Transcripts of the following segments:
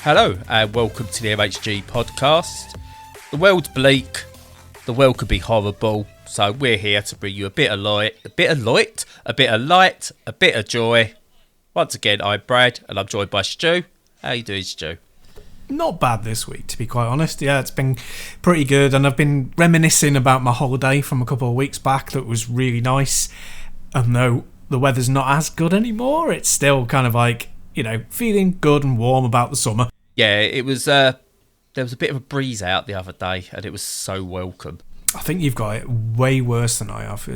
Hello and welcome to the MHG podcast. The world's bleak, the world could be horrible, so we're here to bring you a bit of light, a bit of joy. Once again, I'm Brad and I'm joined by Stu. How you doing, Stu? Not bad this week, to be quite honest. Yeah, it's been pretty good, and I've been reminiscing about my holiday from a couple of weeks back that was really nice. And though the weather's not as good anymore, it's still kind of like, you know, feeling good and warm about the summer. Yeah, it was. There was a bit of a breeze out the other day, and it was so welcome. I think you've got it way worse than I have.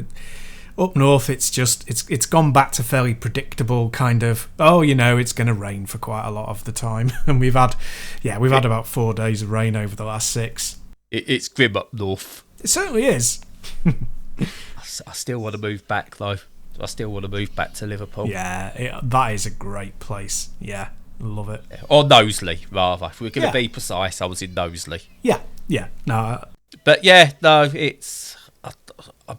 Up north, it's gone back to fairly predictable kind of. Oh, you know, it's going to rain for quite a lot of the time, and we've had about 4 days of rain over the last 6. It's grim up north. It certainly is. I still want to move back though. I still want to move back to Liverpool. Yeah, that is a great place. Yeah, love it. Or Knowsley, rather. If we're going to be precise, I was in Knowsley. Yeah. No. But yeah, no, it's. I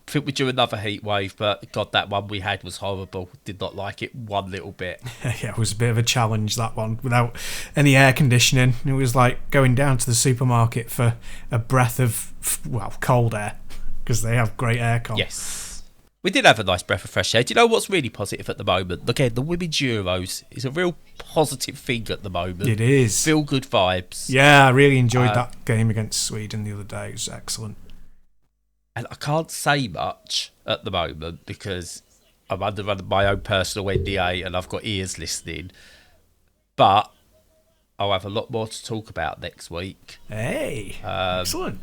think we're due another heat wave, but God, that one we had was horrible. Did not like it one little bit. Yeah, it was a bit of a challenge, that one, without any air conditioning. It was like going down to the supermarket for a breath of, cold air, because they have great aircon. Yes. We did have a nice breath of fresh air. Do you know what's really positive at the moment? Again, the Women's Euros is a real positive thing at the moment. It is. Feel good vibes. Yeah, I really enjoyed that game against Sweden the other day. It was excellent. And I can't say much at the moment because I'm under my own personal NDA and I've got ears listening. But I'll have a lot more to talk about next week. Hey, excellent.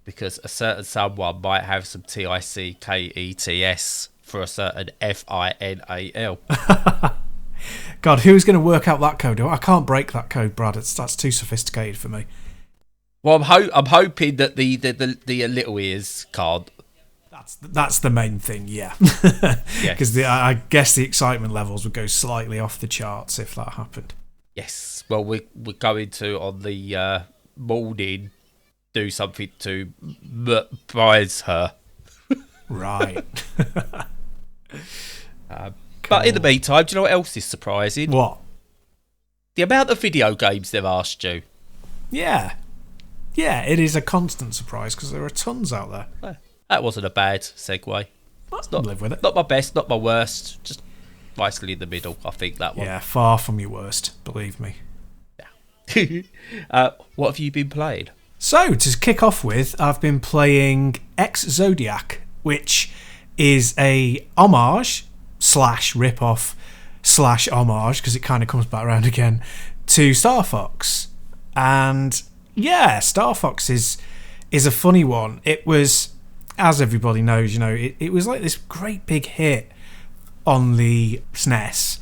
Because a certain someone might have some TICKETS for a certain FINAL. God, who's going to work out that code? I can't break that code, Brad. That's too sophisticated for me. Well, I'm hoping that the little ears can't. That's the main thing, yeah. Because I guess the excitement levels would go slightly off the charts if that happened. Yes. Well, we're going to on the morning do something to prize her. Right. But in the meantime, do you know what else is surprising? What? The amount of video games there are, Stu. Yeah, it is a constant surprise because there are tons out there. That wasn't a bad segue. Live with it. Not my best, not my worst. Just nicely in the middle, I think, that one. Yeah, far from your worst, believe me. Yeah. What have you been playing? So, to kick off with, I've been playing Zodiac, which is a homage / rip-off / homage, because it kind of comes back around again, to Star Fox. And yeah, Star Fox is a funny one. It was, as everybody knows, you know, it was like this great big hit on the SNES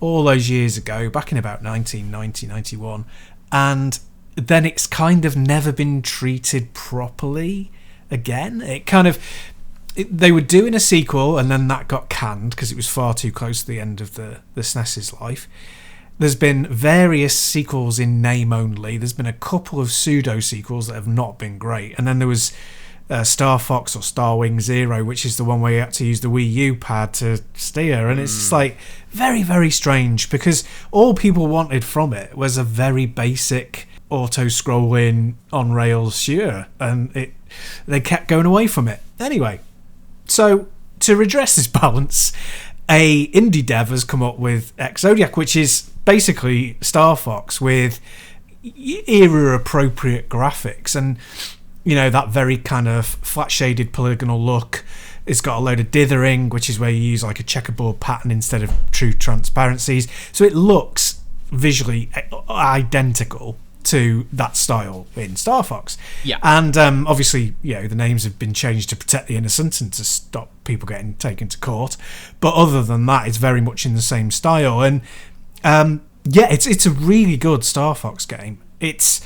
all those years ago, back in about 1990, 91. And then it's kind of never been treated properly again. They were doing a sequel and then that got canned because it was far too close to the end of the SNES's life. There's been various sequels in name only. There's been a couple of pseudo-sequels that have not been great. And then there was Star Fox or Star Wing Zero, which is the one where you had to use the Wii U pad to steer. And it's just like very, very strange because all people wanted from it was a very basic auto-scrolling on-rails shooter. And they kept going away from it. Anyway, so to redress this balance, a indie dev has come up with Zodiac, which is basically Star Fox with era-appropriate graphics and, you know, that very kind of flat-shaded polygonal look. It's got a load of dithering, which is where you use like a checkerboard pattern instead of true transparencies. So it looks visually identical to that style in Star Fox. Yeah. And obviously, you know, the names have been changed to protect the innocent and to stop people getting taken to court. But other than that, it's very much in the same style. And it's a really good Star Fox game. It's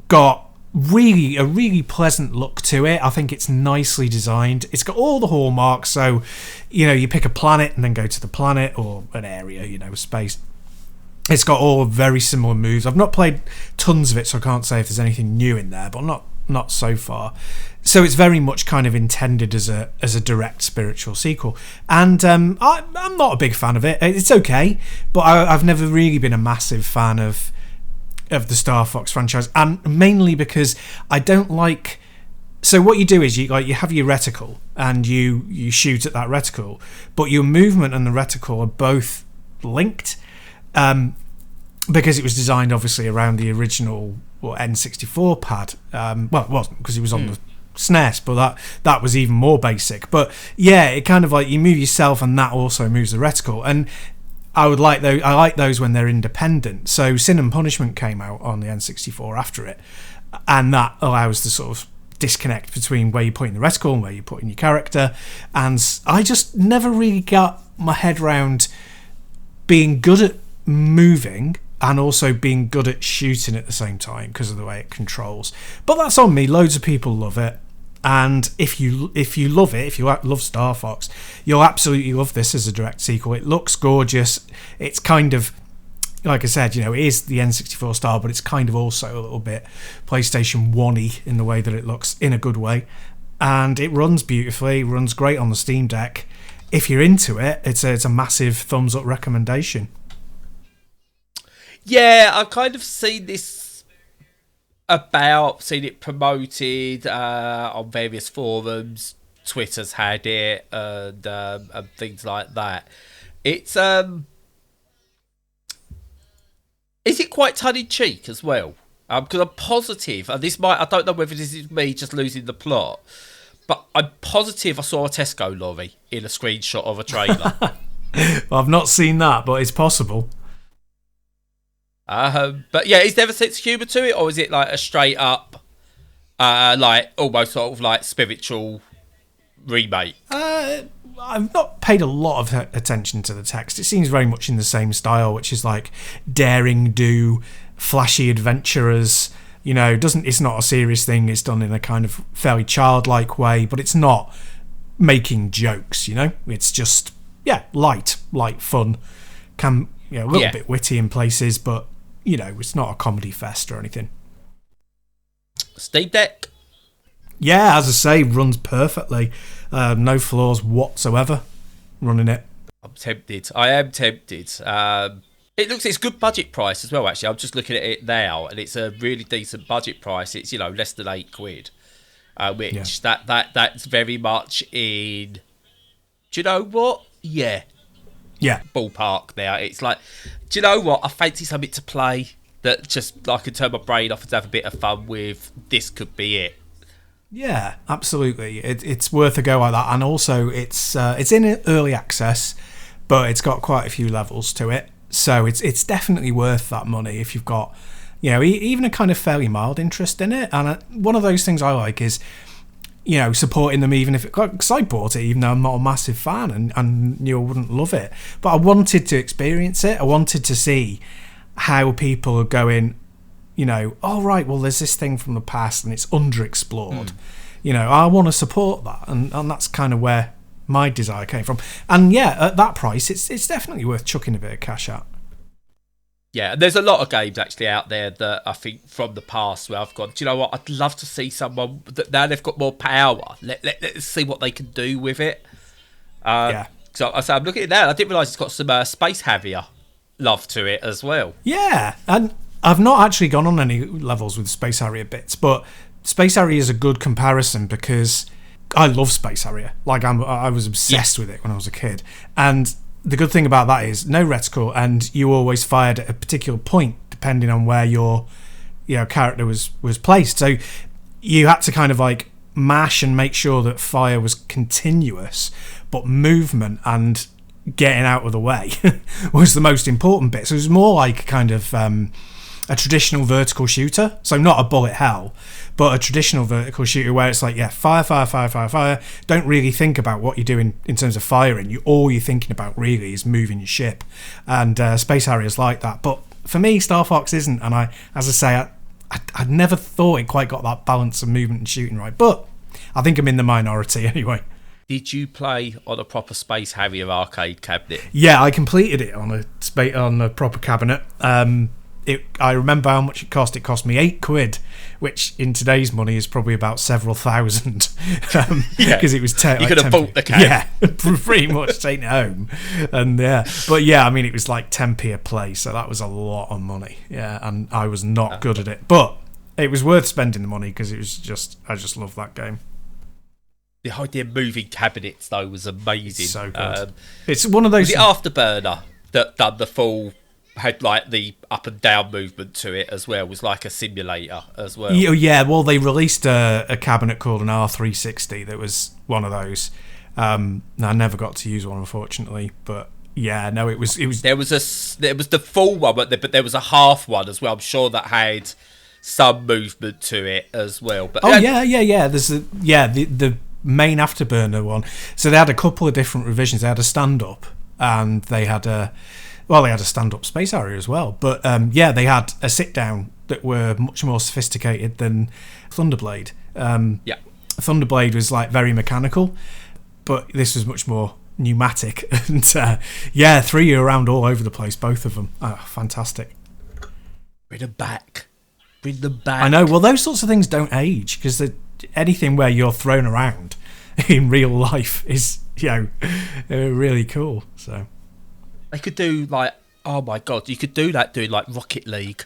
got a really pleasant look to it. I think it's nicely designed. It's got all the hallmarks. So, you know, you pick a planet and then go to the planet, or an area, you know, space. It's got all very similar moves. I've not played tons of it, so I can't say if there's anything new in there, but not so far. So it's very much kind of intended as a direct spiritual sequel. And I'm not a big fan of it. It's okay, but I've never really been a massive fan of of the Star Fox franchise, and mainly because I don't like. So what you do is you have your reticle and you shoot at that reticle, but your movement and the reticle are both linked, because it was designed obviously around the original N64 pad. Well, it wasn't, because it was on the SNES, but that was even more basic. But yeah, it kind of like you move yourself and that also moves the reticle, and I like those when they're independent. So Sin and Punishment came out on the N64 after it, and that allows the sort of disconnect between where you're putting the reticle and where you're putting your character. And I just never really got my head around being good at moving and also being good at shooting at the same time because of the way it controls. But that's on me. Loads of people love it, and if you love it, if you love Star Fox, you'll absolutely love this as a direct sequel. It looks gorgeous. It's kind of, like I said, it is the N64 style, but it's kind of also a little bit PlayStation 1-y in the way that it looks, in a good way. And it runs beautifully, runs great on the Steam Deck. If you're into it, it's a massive thumbs up recommendation. Yeah, I've kind of seen this seen it promoted on various forums. Twitter's had it, and things like that. It's is it quite tongue-in-cheek as well? Because I'm positive, and I don't know whether this is me just losing the plot, but I'm positive I saw a Tesco lorry in a screenshot of a trailer. Well, I've not seen that, but it's possible. But yeah, is there a sense of humour to it, or is it like a straight up, like almost sort of like spiritual remake? I've not paid a lot of attention to the text. It seems very much in the same style, which is like daring do, flashy adventurers. It's not a serious thing. It's done in a kind of fairly childlike way, but it's not making jokes. It's just light fun. A little bit witty in places, but it's not a comedy fest or anything. Steam Deck. Yeah, as I say, runs perfectly. No flaws whatsoever running it. I'm tempted. I am tempted. It's good budget price as well, actually. I'm just looking at it now, and it's a really decent budget price. It's, less than £8, which that's very much in... Do you know what? Yeah. Ballpark there. It's like, do you know what? I fancy something to play that just I can turn my brain off and have a bit of fun with. This could be it. Yeah, absolutely. It's worth a go like that, and also it's in early access, but it's got quite a few levels to it, so it's definitely worth that money if you've got, even a kind of fairly mild interest in it. And one of those things I like is, supporting them, even if because I bought it, even though I'm not a massive fan and knew I wouldn't love it, but I wanted to experience it. I wanted to see how people are going. Oh right, well there's this thing from the past and it's underexplored. I want to support that, and that's kind of where my desire came from. And at that price, it's definitely worth chucking a bit of cash at. Yeah, and there's a lot of games actually out there that I think from the past where I've gone, do you know what? I'd love to see someone that now they've got more power. Let's see what they can do with it. So I'm looking at that. I didn't realise it's got some Space Harrier love to it as well. Yeah, and I've not actually gone on any levels with Space Harrier bits, but Space Harrier is a good comparison because I love Space Harrier. Like I was obsessed with it when I was a kid, and the good thing about that is no reticle, and you always fired at a particular point depending on where your character was placed. So you had to kind of like mash and make sure that fire was continuous, but movement and getting out of the way was the most important bit. So it was more like kind of a traditional vertical shooter, so not a bullet hell, but a traditional vertical shooter where it's like fire. Don't really think about what you're doing in terms of firing. All you're thinking about really is moving your ship, and Space Harrier's like that. But for me, Star Fox isn't, and as I say, I never thought it quite got that balance of movement and shooting right, but I think I'm in the minority anyway. Did you play on a proper Space Harrier arcade cabinet? Yeah, I completed it on a proper cabinet. I remember how much it cost. It cost me £8, which in today's money is probably about several thousand. Because it was you could have bought the cab. Yeah, pretty much taking it home. And but yeah, I mean, it was like 10p a play, so that was a lot of money. Yeah, and I was not good at it, but it was worth spending the money because I just love that game. The idea of moving cabinets though was amazing. It's so good. It's one of those. Was it Afterburner that done the full? Had like the up and down movement to it as well. It was like a simulator as well. Yeah, well, they released a cabinet called an R360 that was one of those. I never got to use one, unfortunately, but yeah, no, it was. There was the full one, but there was a half one as well. I'm sure that had some movement to it as well. But yeah. There's the main Afterburner one. So they had a couple of different revisions. They had a stand up, and they had a stand-up space area as well. But they had a sit-down that were much more sophisticated than Thunderblade. Thunderblade was like very mechanical, but this was much more pneumatic. And threw you around all over the place, both of them. Fantastic. Bring them back. I know. Well, those sorts of things don't age because anything where you're thrown around in real life is, really cool. So. They could do like, oh my god, you could do that doing like Rocket League.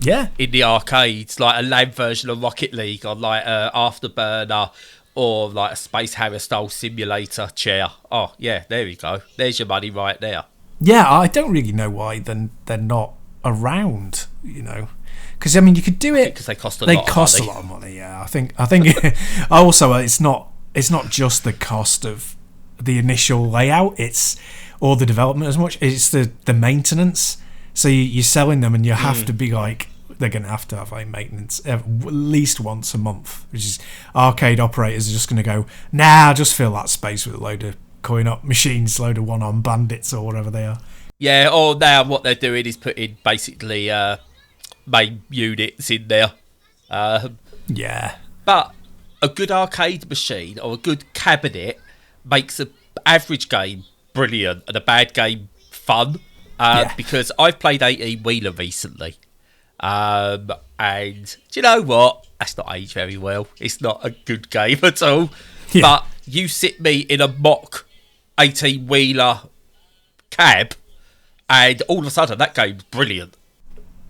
Yeah. In the arcades, like a LAN version of Rocket League on like Afterburner or like a Space Harrier style simulator chair. Oh yeah, there we go. There's your money right there. Yeah, I don't really know why they're not around, because I mean you could do it because they cost a lot of money. They cost a lot of money. Yeah, I think also it's not just the cost of the initial layout. It's or the development as much. It's the maintenance. So you're selling them and you have to be like, they're going to have like maintenance at least once a month, which is arcade operators are just going to go, just fill that space with a load of coin-op machines, load of one-on bandits or whatever they are. Yeah, or now what they're doing is putting basically main units in there. Yeah. But a good arcade machine or a good cabinet makes an average game brilliant and a bad game fun. Because I've played 18 Wheeler recently. And do you know what? That's not aged very well. It's not a good game at all. Yeah. But you sit me in a mock 18 Wheeler cab and all of a sudden that game's brilliant.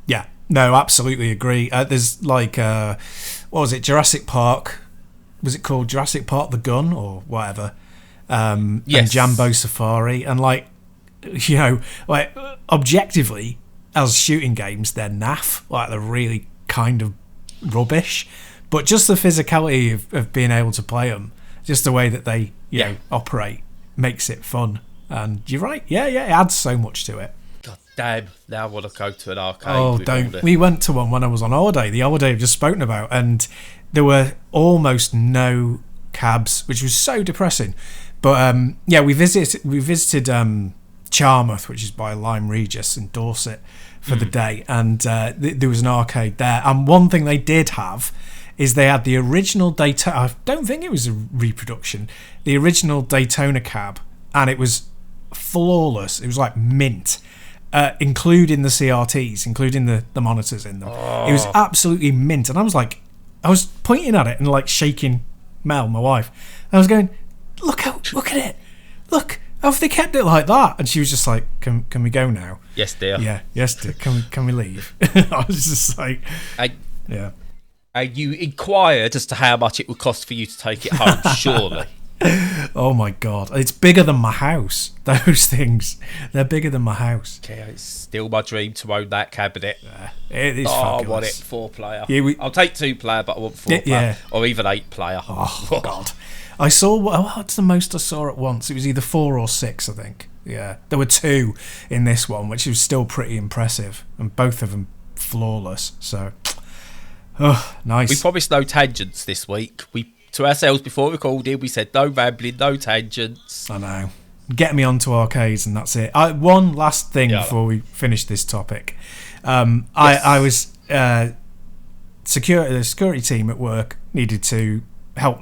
Yeah. No, absolutely agree. There's like, what was it? Jurassic Park. Was it called Jurassic Park the Gun or whatever? Yes. And Jambo Safari, and like objectively as shooting games they're naff, like they're really kind of rubbish, but just the physicality of being able to play them, just the way that they operate makes it fun. And you're right, it adds so much to it. God damn, now I want to go to an arcade. Don't. We went to one when I was on holiday, the holiday I've just spoken about, and there were almost no cabs, which was so depressing. But we visited Charmouth, which is by Lyme Regis in Dorset, for the day, and there was an arcade there. And one thing they did have is they had the original Daytona. I don't think it was a reproduction. The original Daytona cab, and it was flawless. It was like mint, including the CRTs, including the monitors in them. It was absolutely mint, and I was pointing at it and like shaking Mel, my wife. And I was going, look at it. Look, how have they kept it like that? And she was just like, can we go now? Yes, dear. Yeah, yes, dear. Can we leave? I was just like, yeah. And you inquired as to how much it would cost for you to take it home, surely. Oh my god, it's bigger than my house. Those things, they're bigger than my house. Okay, it's still my dream to own that cabinet. It is I want it 4-player. Yeah, I'll take 2-player, but I want 4-player, or even 8-player. Oh god, I saw what's the most I saw at once. It was either 4 or 6, I think. Yeah, there were 2 in this one, which was still pretty impressive, and both of them flawless. So, nice. We promised no tangents this week. To ourselves before recording, we said no rambling, no tangents. I know. Get me onto arcades and that's it. One last thing before we finish this topic. Yes. I was the security team at work needed to help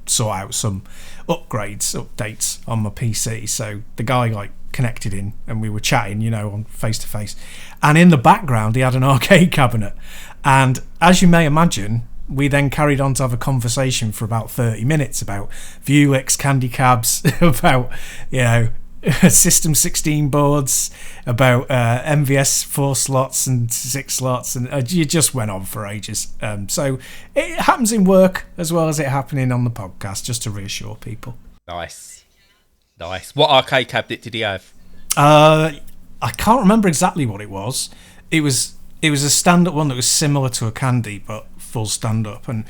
sort out some updates on my PC. So the guy connected in, and we were chatting, on face to face. And in the background, he had an arcade cabinet. And as you may imagine, we then carried on to have a conversation for about 30 minutes about Vuelix, candy cabs, about, System 16 boards, about MVS 4 slots and 6 slots, and you just went on for ages. So it happens in work as well as it happening on the podcast, just to reassure people. Nice. What arcade cabinet did he have? I can't remember exactly what it was. It was a stand-up one that was similar to a Candy, but full stand-up, and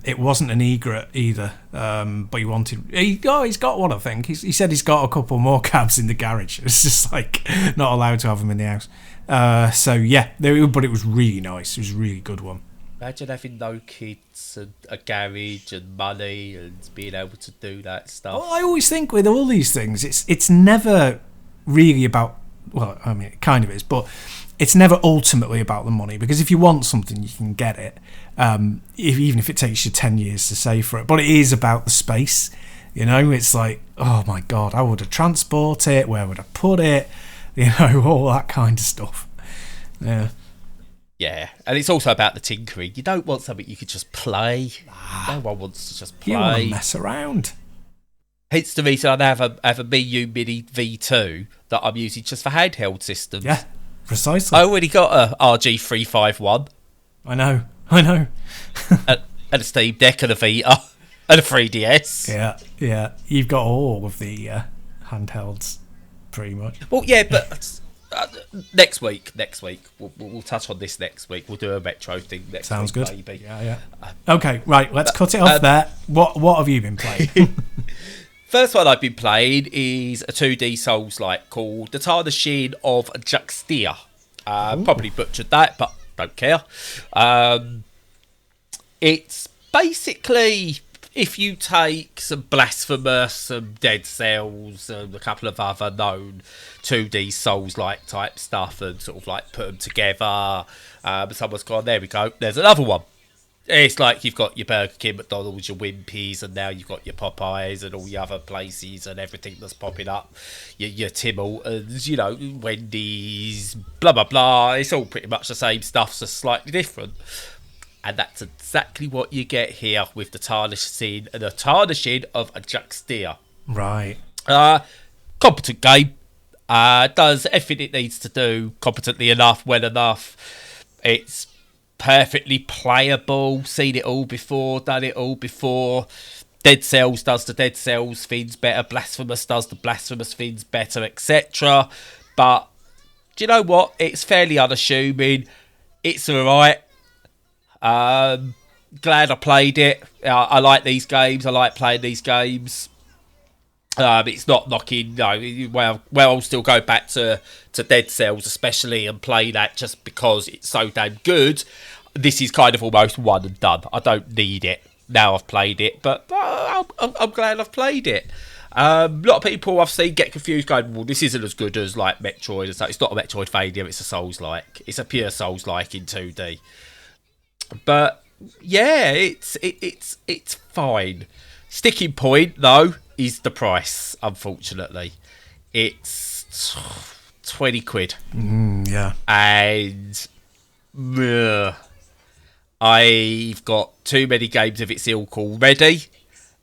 it wasn't an egret either. But he's got one, I think. He said he's got a couple more cabs in the garage. It's just like not allowed to have them in the house. So yeah, but it was really nice. It was a really good one. Imagine having no kids and a garage and money and being able to do that stuff. Well, I always think with all these things, it's never really about. Well, I mean, it kind of is, but it's never ultimately about the money, because if you want something, you can get it, even if it takes you 10 years to save for it. But it is about the space, It's like, oh my God, how would I transport it? Where would I put it? All that kind of stuff. Yeah. Yeah, and it's also about the tinkering. You don't want something you could just play. No one wants to just play. You want to mess around. Hence the reason I have a Miu Mini V2 that I'm using just for handheld systems. Yeah, precisely. I already got a RG351. I know. and a Steam Deck and a Vita and a 3DS. Yeah. You've got all of the handhelds, pretty much. Well, yeah, but next week we'll touch on this next week. We'll do a Metro thing next week. Sounds good. Maybe. Yeah. Okay, right. Let's cut it off there. What have you been playing? First one I've been playing is a 2D Souls-like called The Tarnishing of Juxtia. Probably butchered that, but don't care. It's basically, if you take some Blasphemous, some Dead Cells, and a couple of other known 2D Souls-like type stuff and sort of like put them together, someone's gone, there we go, there's another one. It's like you've got your Burger King, McDonald's, your Wimpy's, and now you've got your Popeyes and all the other places and everything that's popping up. Your Tim Hortons, Wendy's, blah, blah, blah. It's all pretty much the same stuff, just slightly different. And that's exactly what you get here with the Tarnishing of Juxtia. Right. Competent game. Does everything it needs to do competently enough, well enough. It's perfectly playable, seen it all before, done it all before. Dead Cells does the Dead Cells things better, Blasphemous does the Blasphemous things better, etc. But do you know what? It's fairly unassuming. It's alright. Glad I played it. I like these games. I like playing these games. It's not knocking. Well, I'll still go back to Dead Cells, especially, and play that just because it's so damn good. This is kind of almost one and done. I don't need it now I've played it, but I'm glad I've played it. A lot of people I've seen get confused, going, "Well, this isn't as good as like Metroid." And so it's not a Metroidvania; it's a Souls-like. It's a pure Souls-like in 2D. But yeah, it's fine. Sticking point though is the price. Unfortunately, it's 20 quid. Yeah, and I've got too many games of its ilk already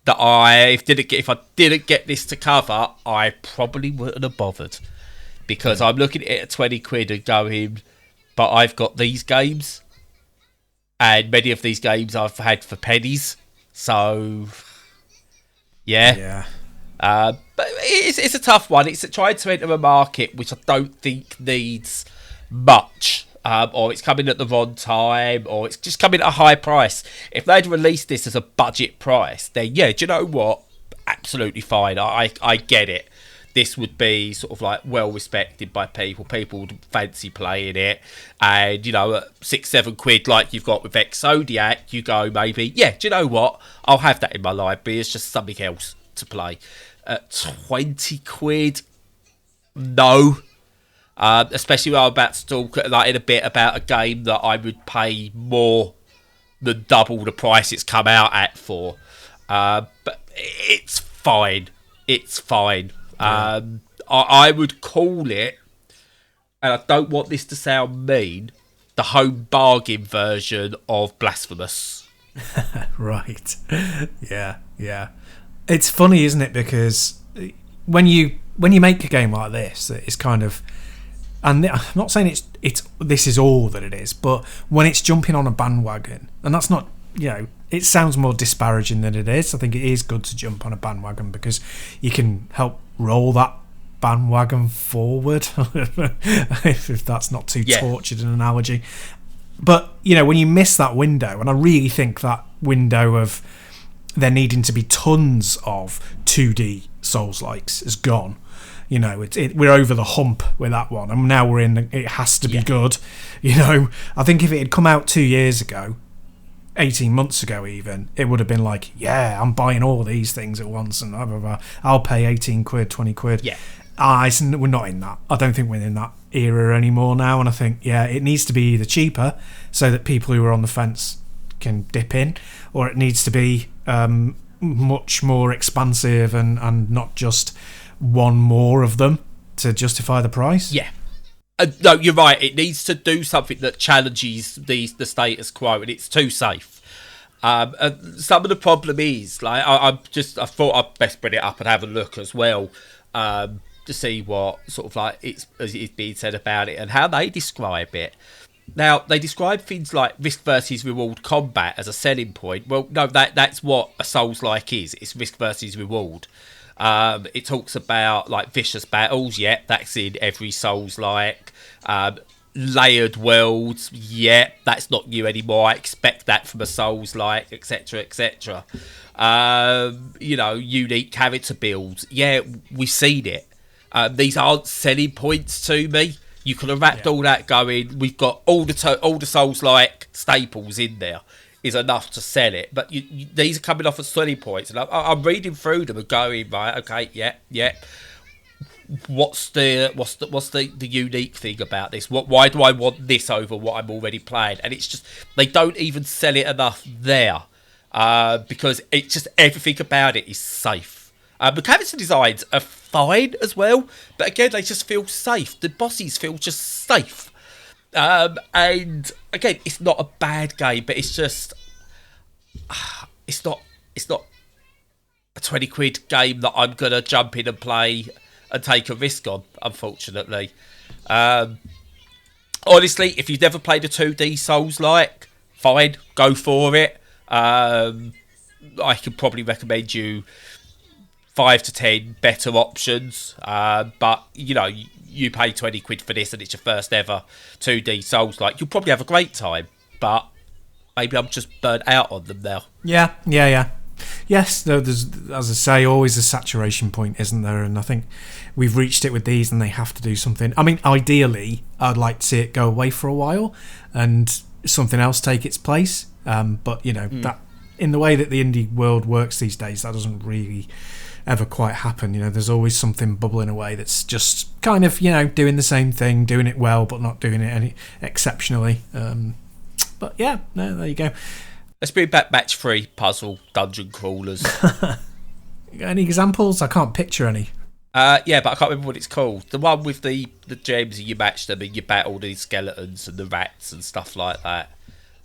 that if I didn't get this to cover, I probably wouldn't have bothered, because I'm looking at it at 20 quid and going, but I've got these games, and many of these games I've had for pennies, so yeah. But it's a tough one. It's trying to enter a market which I don't think needs much, or it's coming at the wrong time, or it's just coming at a high price. If they'd released this as a budget price, then yeah, do you know what? Absolutely fine. I get it. This would be sort of like well respected by people. People would fancy playing it, and at 6-7 quid like you've got with Zodiac, you go maybe, yeah, do you know what? I'll have that in my library. It's just something else to play. At 20 quid, no. Especially when I'm about to talk in a bit about a game that I would pay more than double the price it's come out at for. But it's fine. It's fine. Yeah. I would call it, and I don't want this to sound mean, the home bargain version of Blasphemous. Right. Yeah. It's funny, isn't it? Because when you make a game like this, it's kind of, and I'm not saying it's this is all that it is, but when it's jumping on a bandwagon, and that's not, it sounds more disparaging than it is. I think it is good to jump on a bandwagon because you can help roll that bandwagon forward, if that's not too tortured an analogy. But when you miss that window, and I really think that window of there needing to be tons of 2D Souls-likes is gone. We're over the hump with that one, and now we're in. It has to be good. I think if it had come out 2 years ago, 18 months ago even, it would have been like, yeah, I'm buying all these things at once, and blah, blah, blah. I'll pay 18 quid, 20 quid. Yeah. We're not in that. I don't think we're in that era anymore now, and I think, it needs to be either cheaper so that people who are on the fence can dip in, or it needs to be much more expansive and not just one more of them to justify the price. Yeah. No, you're right. It needs to do something that challenges the status quo, and it's too safe. And some of the problem is, like, I thought I'd best bring it up and have a look as well, to see what sort of like it's being said about it and how they describe it. Now, they describe things like risk versus reward combat as a selling point. Well, no, that's what a Souls-like is. It's risk versus reward. It talks about like vicious battles. Yeah, that's in every Souls-like. Layered worlds. Yeah, that's not new anymore. I expect that from a Souls-like, etc., etc. Unique character builds. Yeah, we've seen it. These aren't selling points to me. You could have wrapped all that going. We've got all the Souls-like staples in there. Is enough to sell it, but these are coming off as selling points, and I'm reading through them and going, right, okay, yeah. What's the unique thing about this? Why do I want this over what I'm already playing? And it's just they don't even sell it enough there, because it's just everything about it is safe. The character designs are fine as well, but again, they just feel safe. The bosses feel just safe. And again, it's not a bad game, but it's just it's not a 20 quid game that I'm gonna jump in and play and take a risk on, unfortunately. Honestly, if you've never played a 2D Souls-like, fine, go for it. I could probably recommend you 5 to 10 better options, but you pay 20 quid for this and it's your first ever 2D Souls-like, you'll probably have a great time, but maybe I'm just burnt out on them now. Yeah. Yes, there's, as I say, always a saturation point, isn't there? And I think we've reached it with these, and they have to do something. I mean, ideally, I'd like to see it go away for a while and something else take its place. But that in the way that the indie world works these days, that doesn't really ever quite happen. There's always something bubbling away that's just kind of doing the same thing, doing it well, but not doing it any exceptionally. But yeah, no, there you go. Let's bring back match 3 puzzle dungeon crawlers. Any examples? I can't picture any. Yeah, but I can't remember what it's called. The one with the gems and you match them and you battle these skeletons and the rats and stuff like that.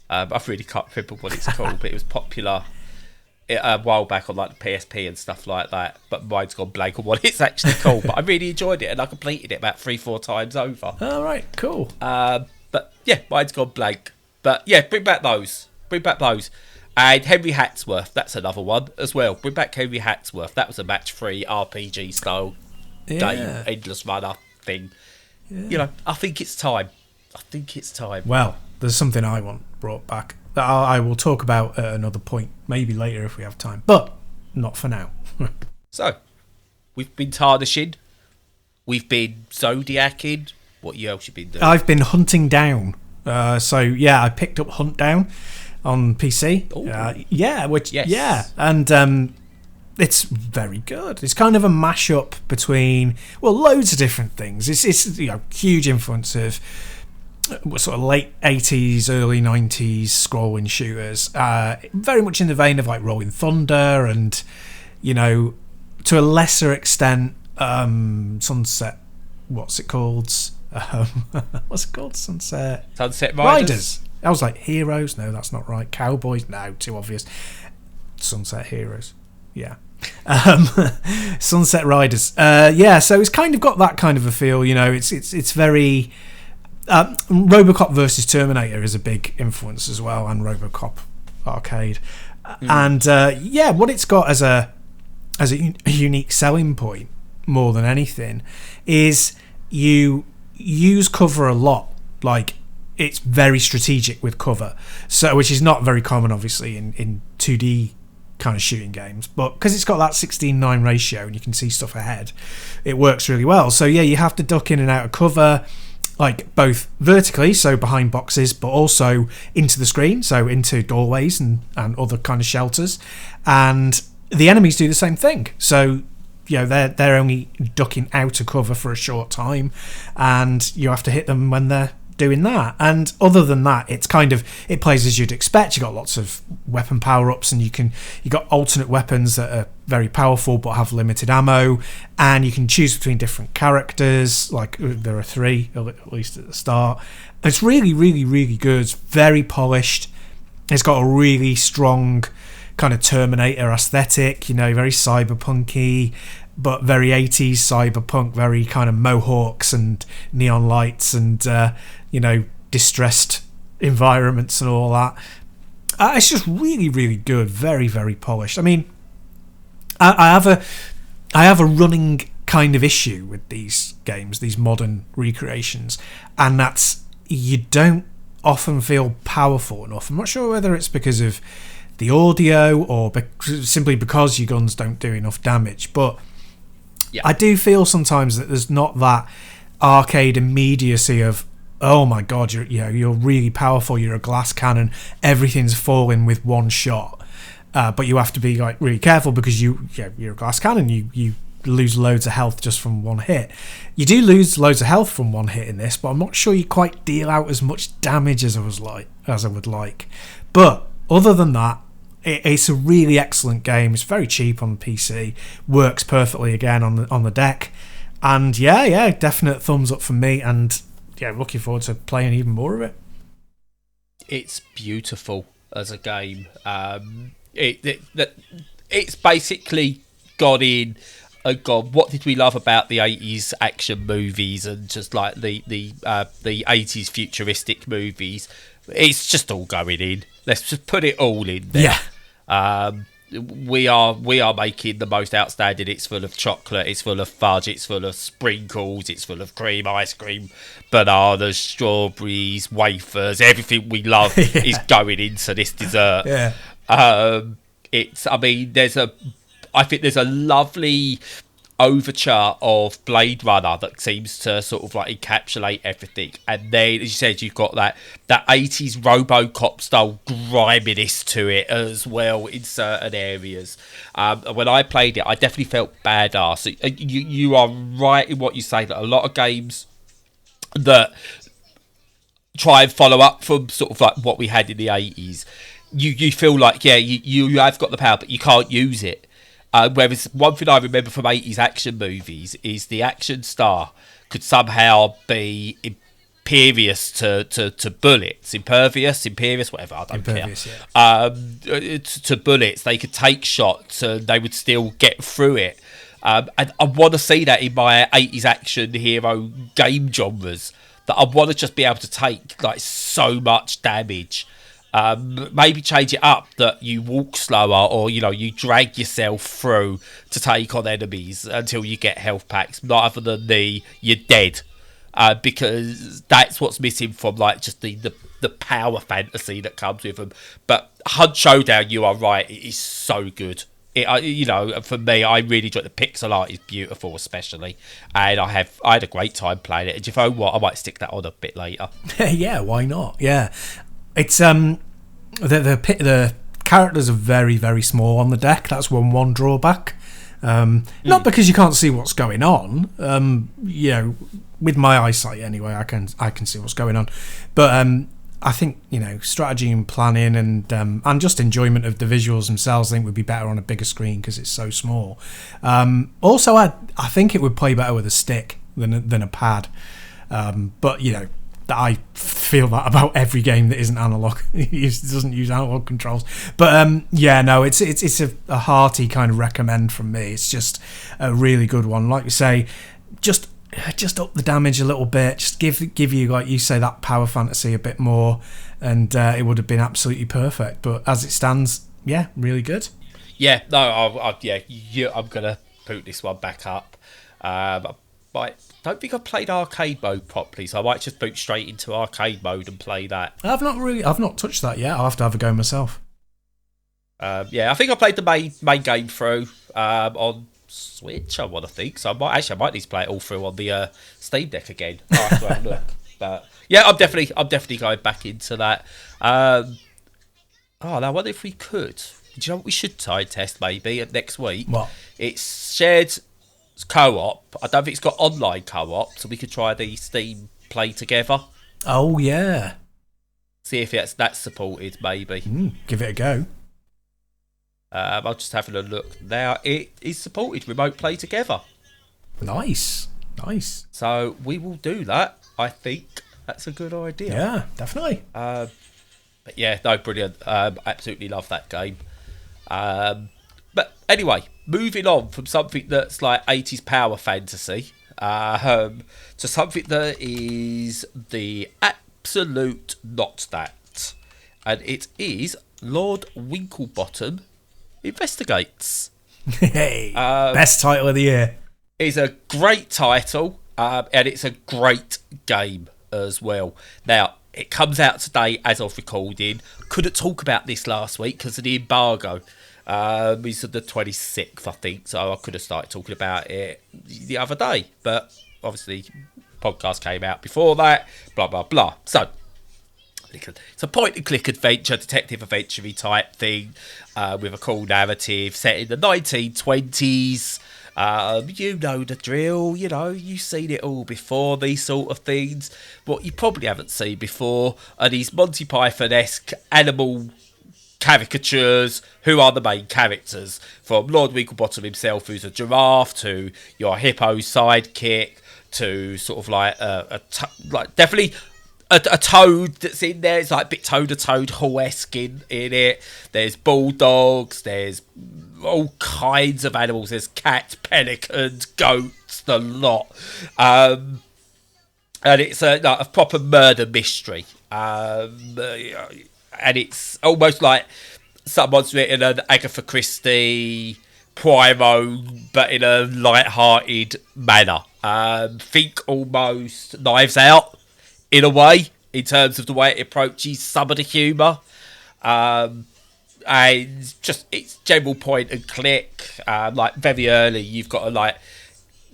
I really can't remember what it's called, but it was popular a while back on like the PSP and stuff like that. But mine's gone blank on what it's actually called. But I really enjoyed it and I completed it about 3-4 times over. All right, cool. But yeah, mine's gone blank. But yeah, bring back those. And Henry Hatsworth, that's another one as well. Bring back Henry Hatsworth. That was a match 3 RPG style game, endless runner thing. Yeah. I think it's time. Well, there's something I want brought back that I will talk about at another point, maybe later if we have time, but not for now. So, we've been tarnishing, we've been Zodiacing. What else you been doing? I've been hunting down. I picked up Huntdown on PC. And it's very good. It's kind of a mashup between loads of different things. It's huge influence of sort of late 80s, early 90s scrolling shooters. Very much in the vein of like Rolling Thunder and to a lesser extent Sunset. What's it called? Um, what's it called? Sunset Riders. I was like Heroes. No, that's not right. Cowboys. No, too obvious. Sunset Heroes. Yeah. Sunset Riders. Yeah. So it's kind of got that kind of a feel. You know, it's very. RoboCop versus Terminator is a big influence as well, and RoboCop Arcade. And yeah, what it's got as a unique selling point more than anything is you use cover a lot. Like, it's very strategic with cover, so which is not very common obviously in 2D kind of shooting games, but because it's got that 16:9 ratio and you can see stuff ahead, it works really well. So yeah, you have to duck in and out of cover, like both vertically, so behind boxes, but also into the screen, so into doorways and other kind of shelters. And the enemies do the same thing. So, you know, they're only ducking out of cover for a short time, and you have to hit them when they're doing that. And other than that, it plays as you'd expect. You got lots of weapon power-ups, and you got alternate weapons that are very powerful but have limited ammo, and you can choose between different characters. Like, there are 3 at least at the start. It's really, really, really good. It's very polished. It's got a really strong kind of Terminator aesthetic, you know, very cyberpunky, but very 80s cyberpunk, very kind of mohawks and neon lights and you know, distressed environments and all that. It's just really, really good. Very, very polished. I mean, I have a running kind of issue with these games, these modern recreations, and that's you don't often feel powerful enough. I'm not sure whether it's because of the audio or simply because your guns don't do enough damage, but yeah, I do feel sometimes that there's not that arcade immediacy of, oh my god, you're really powerful, you're a glass cannon, everything's falling with one shot, but you have to be like really careful because you're a glass cannon, you lose loads of health just from one hit. You do lose loads of health from one hit in this, but I'm not sure you quite deal out as much damage as I would like. But other than that, it's a really excellent game. It's very cheap on PC, works perfectly again on the deck, and yeah, definite thumbs up from me. And yeah, looking forward to playing even more of it. It's beautiful as a game. It's basically got in. Oh God, what did we love about the 80s action movies and just like the 80s futuristic movies? It's just all going in. Let's just put it all in there. Yeah. We are making the most outstanding. It's full of chocolate, it's full of fudge, it's full of sprinkles, it's full of cream, ice cream, bananas, strawberries, wafers, everything we love is going into this dessert. Yeah. I think there's a lovely overture of Blade Runner that seems to sort of like encapsulate everything, and then, as you said, you've got that 80s RoboCop style griminess to it as well in certain areas. When I played it, I definitely felt badass. You are right in what you say, that a lot of games that try and follow up from sort of like what we had in the 80s, you feel like, yeah, you have got the power, but you can't use it. Whereas one thing I remember from 80s action movies is the action star could somehow be impervious to bullets. Imperious, whatever, I don't care. Yeah. To bullets. They could take shots and they would still get through it. And I want to see that in my 80s action hero game genres, that I want to just be able to take like so much damage. Maybe change it up that you walk slower, or you drag yourself through to take on enemies until you get health packs, rather than you're dead, because that's what's missing from like just the power fantasy that comes with them. But Hunt Showdown, you are right, it is so good. For me, I really enjoy the pixel art. Is beautiful, especially, and I had a great time playing it. And you know what, I might stick that on a bit later. Yeah, why not? Yeah. It's the characters are very, very small on the deck. That's one drawback. Not because you can't see what's going on. With my eyesight anyway, I can see what's going on. But I think, strategy and planning and just enjoyment of the visuals themselves, I think would be better on a bigger screen because it's so small. Also, I think it would play better with a stick than a pad. But I feel that about every game that isn't analog. It doesn't use analog controls. But it's a hearty kind of recommend from me. It's just a really good one. Like you say, just up the damage a little bit. Just give you, like you say, that power fantasy a bit more, and it would have been absolutely perfect. But as it stands, yeah, really good. Yeah, no, I'm gonna boot this one back up. I don't think I've played arcade mode properly, so I might just boot straight into arcade mode and play that. I've not touched that yet. I'll have to have a go myself. I think I played the main game through on Switch, I want to think. So I might need to play it all through on the Steam Deck again. I'll have to have a look. But yeah, I'm definitely going back into that. Now I wonder if we could. Do you know what we should try test maybe next week? What? It's shared co-op. I don't think it's got online co-op, so we could try the Steam Play Together. Oh yeah. See if that's supported maybe. Give it a go. I'm just having a look now. It is supported remote play together. Nice. So we will do that. I think that's a good idea. Yeah, definitely. But yeah, no, brilliant. Absolutely love that game. But anyway, moving on from something that's like 80s power fantasy to something that is the absolute not that. And it is Lord Winklebottom Investigates. Hey, best title of the year. It's a great title, and it's a great game as well. Now, it comes out today as of recording. Couldn't talk about this last week because of the embargo. It's the 26th, I think, so I could have started talking about it the other day. But obviously, podcast came out before that, blah, blah, blah. So, it's a point-and-click adventure, detective adventure type thing with a cool narrative set in the 1920s. You know the drill, you've seen it all before, these sort of things. What you probably haven't seen before are these Monty Python-esque animal caricatures who are the main characters. From Lord Winklebottom himself, who's a giraffe, to your hippo sidekick, to sort of like definitely a toad that's in there. It's like a bit Toad Hall-esque in it. There's bulldogs, there's all kinds of animals. There's cats, pelicans, goats, the lot. And it's a proper murder mystery. And it's almost like someone's written an Agatha Christie, Poirot, but in a light-hearted manner. Think almost Knives Out, in a way, in terms of the way it approaches some of the humour. And just it's general point and click. Like very early, you've got to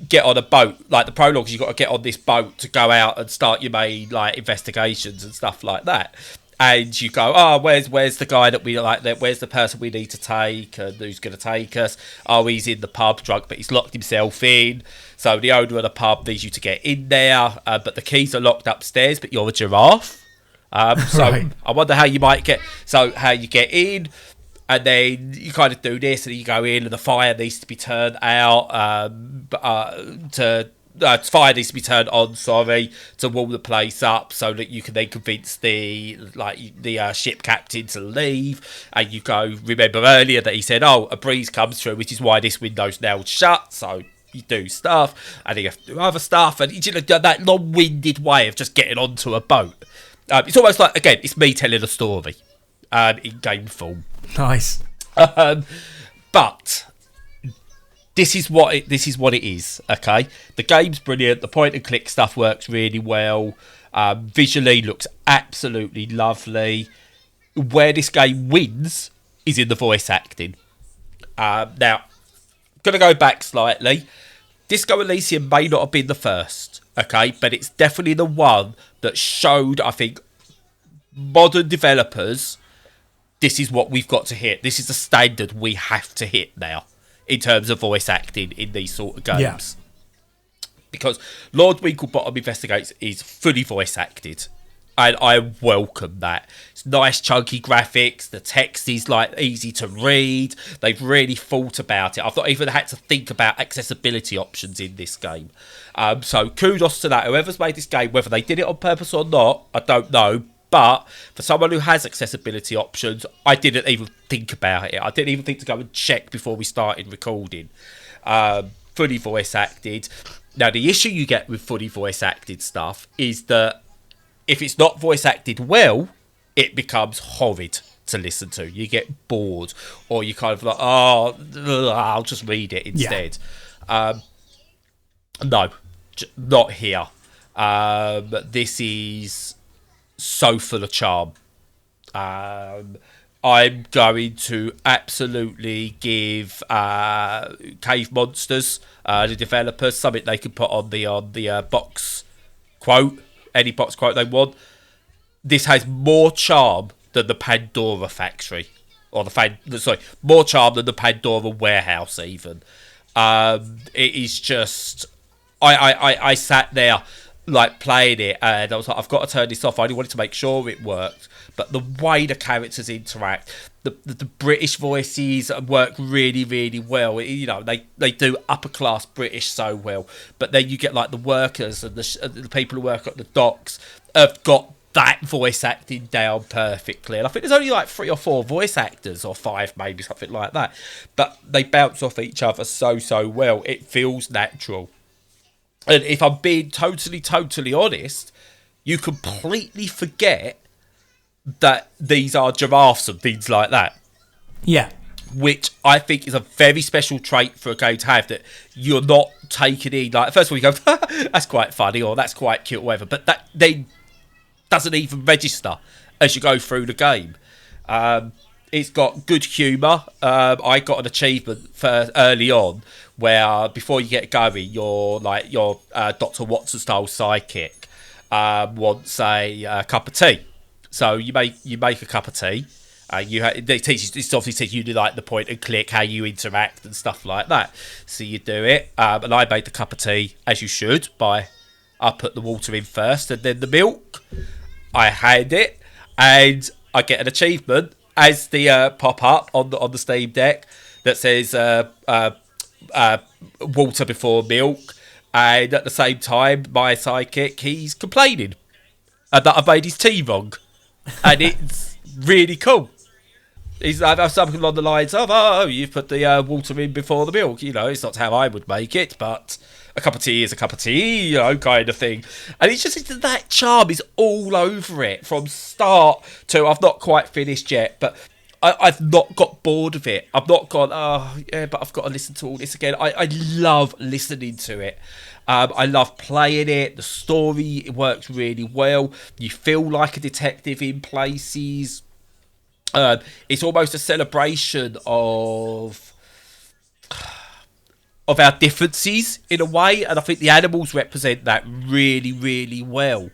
get on a boat. Like the prologue, you've got to get on this boat to go out and start your main investigations and stuff like that. And you go, where's the guy that we like? Where's the person we need to take? And who's going to take us? Oh, he's in the pub drunk, but he's locked himself in. So the owner of the pub needs you to get in there, but the keys are locked upstairs. But you're a giraffe, so right. I wonder how you get in, and then you kind of do this, and you go in, and the fire needs to be turned out. Fire needs to be turned on, to warm the place up so that you can then convince the ship captain to leave. And you go, remember earlier that he said, a breeze comes through, which is why this window's now shut. So you do stuff, and then you have to do other stuff, and that long-winded way of just getting onto a boat. It's almost like, again, it's me telling a story in game form. Nice. But this is what it is, okay? The game's brilliant. The point-and-click stuff works really well. Visually looks absolutely lovely. Where this game wins is in the voice acting. Now, going to go back slightly. Disco Elysium may not have been the first, okay? But it's definitely the one that showed, I think, modern developers, this is what we've got to hit. This is the standard we have to hit now in terms of voice acting in these sort of games. Yeah. Because Lord Winklebottom Investigates is fully voice acted. And I welcome that. It's nice chunky graphics. The text is like easy to read. They've really thought about it. I've not even had to think about accessibility options in this game. So kudos to that. Whoever's made this game, whether they did it on purpose or not, I don't know. But for someone who has accessibility options, I didn't even think about it. I didn't even think to go and check before we started recording. Fully voice acted. Now, the issue you get with fully voice acted stuff is that if it's not voice acted well, it becomes horrid to listen to. You get bored, or you kind of like, oh, I'll just read it instead. Yeah. No, not here. This is so full of charm. I'm going to absolutely give Cave Monsters, the developers, something they can put on the box quote. Any box quote they want. This has more charm than the Pandora factory, or more charm than the Pandora warehouse. Even it is just. I sat there like playing it, and I was like, I've got to turn this off. I only wanted to make sure it worked, but the way the characters interact, the British voices work really, really well. You know, they do upper class British so well, but then you get like the workers and the people who work at the docks have got that voice acting down perfectly. And I think there's only like 3 or 4 voice actors, or 5 maybe, something like that, but they bounce off each other so well. It feels natural. And if I'm being totally honest, you completely forget that these are giraffes and things like that. Yeah. Which I think is a very special trait for a game to have, that you're not taking in. Like, first of all, you go, that's quite funny, or that's quite cute, or whatever. But that then doesn't even register as you go through the game. It's got good humour. I got an achievement for early on where before you get going, your Dr. Watson style sidekick wants a cup of tea. So you make a cup of tea. It obviously teaches you to like the point and click, how you interact and stuff like that. So you do it, and I made the cup of tea as you should. I put the water in first and then the milk. I hand it, and I get an achievement as the pop up on the Steam Deck that says water before milk, and at the same time my sidekick, he's complaining that I've made his tea wrong, and it's really cool. He's something along the lines of, oh, you've put the water in before the milk. You know, it's not how I would make it, but a cup of tea is a cup of tea, you know, kind of thing. And it's just that charm is all over it from start to, I've not quite finished yet, but I've not got bored of it. I've not gone, oh, yeah, but I've got to listen to all this again. I love listening to it. I love playing it. The story works really well. You feel like a detective in places. It's almost a celebration of our differences in a way, and I think the animals represent that really, really well.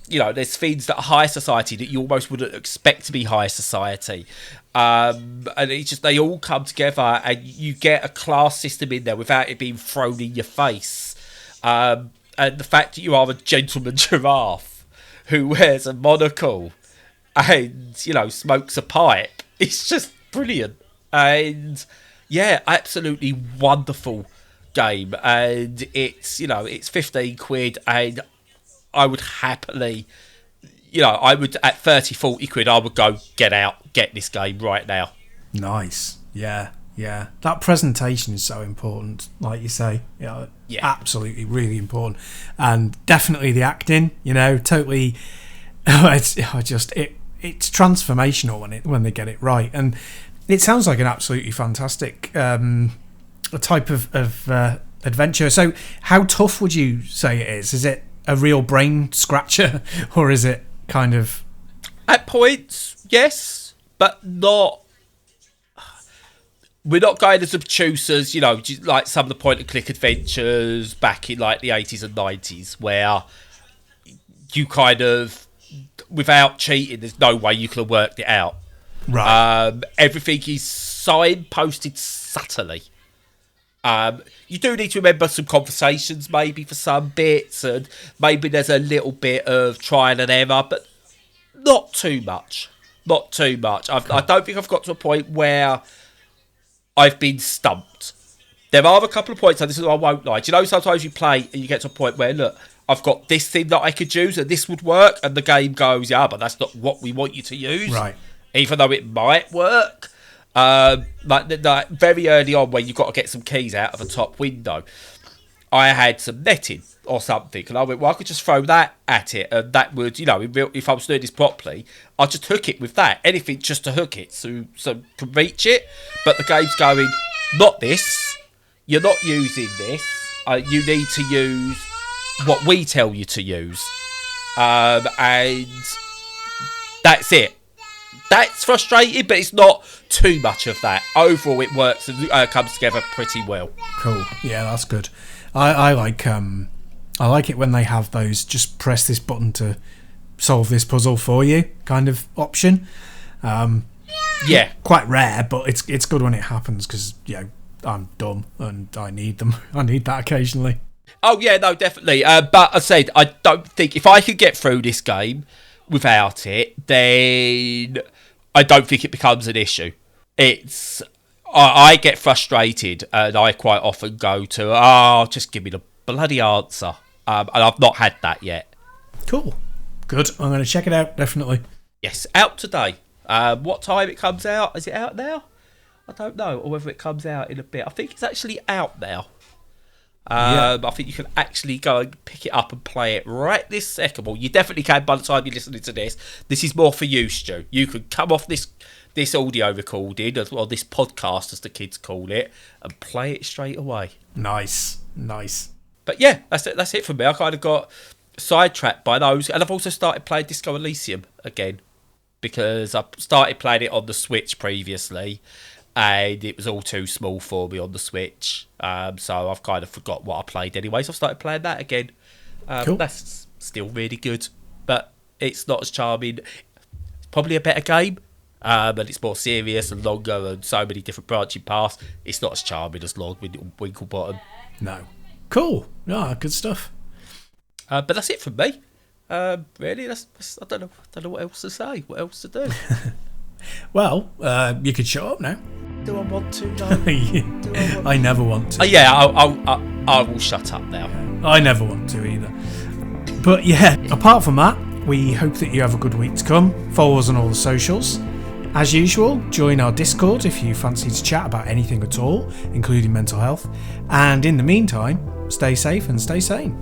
You know, there's things that are high society that you almost wouldn't expect to be high society, and it's just they all come together, and you get a class system in there without it being thrown in your face. And the fact that you are a gentleman giraffe who wears a monocle and, you know, smokes a pipe, it's just brilliant. And yeah, absolutely wonderful game. And it's, you know, it's 15 quid, and I would happily, you know, at 30, 40 quid, I would go get this game right now. Nice. Yeah. That presentation is so important, like you say. Yeah. Absolutely, really important. And definitely the acting, you know, totally. It's transformational when they get it right, and it sounds like an absolutely fantastic type of adventure. So, how tough would you say it is? Is it a real brain scratcher, or is it kind of? At points, yes, but not. We're not going as obtuse as, you know, like some of the point-and-click adventures back in like the 80s and 90s, where you kind of, without cheating, there's no way you could have worked it out. Right. Everything is signposted subtly. You do need to remember some conversations maybe for some bits, and maybe there's a little bit of trial and error, but not too much. Not too much. I don't think I've got to a point where I've been stumped. There are a couple of points, and this is what I won't lie. Do you know, sometimes you play and you get to a point where, look, I've got this thing that I could use and this would work, and the game goes, yeah, but that's not what we want you to use. Right. Even though it might work. Like very early on, when you've got to get some keys out of a top window, I had some netting or something, and I went, well, I could just throw that at it, and that would, you know, if I was doing this properly, I'd just hook it with that. Anything just to hook it so can reach it. But the game's going, not this. You're not using this. You need to use what we tell you to use, and that's it. That's frustrating, but it's not too much of that. Overall, it works and comes together pretty well. Cool. Yeah, that's good. I like it when they have those just press this button to solve this puzzle for you kind of option. Yeah, quite rare, but it's good when it happens because, you know, I'm dumb and I need them. I need that occasionally. Oh yeah, no, definitely. But I said, I don't think if I could get through this game without it, then I don't think it becomes an issue. I get frustrated, and I quite often go to, just give me the bloody answer. And I've not had that yet. Cool. Good. I'm going to check it out, definitely. Yes, out today. What time it comes out? Is it out now? I don't know, or whether it comes out in a bit. I think it's actually out now. I think you can actually go and pick it up and play it right this second. Well, you definitely can by the time you're listening to this. This is more for you, Stu. You can come off this audio recording, or this podcast, as the kids call it, and play it straight away. Nice. But yeah, that's it for me. I kind of got sidetracked by those, and I've also started playing Disco Elysium again, because I started playing it on the Switch previously, and it was all too small for me on the Switch. So I've kind of forgot what I played anyway, so I've started playing that again. Cool. That's still really good, but it's not as charming. It's probably a better game, and it's more serious and longer and so many different branching paths. It's not as charming as Lord Winklebottom. No. Cool. Yeah, good stuff. But that's it from me. Really, that's I don't know what else to say. What else to do? Well, you could shut up now. Do I want to? No. I never want to. Yeah, I will shut up now. I never want to either. But yeah, apart from that, we hope that you have a good week to come. Follow us on all the socials. As usual, join our Discord if you fancy to chat about anything at all, including mental health. And in the meantime, stay safe and stay sane.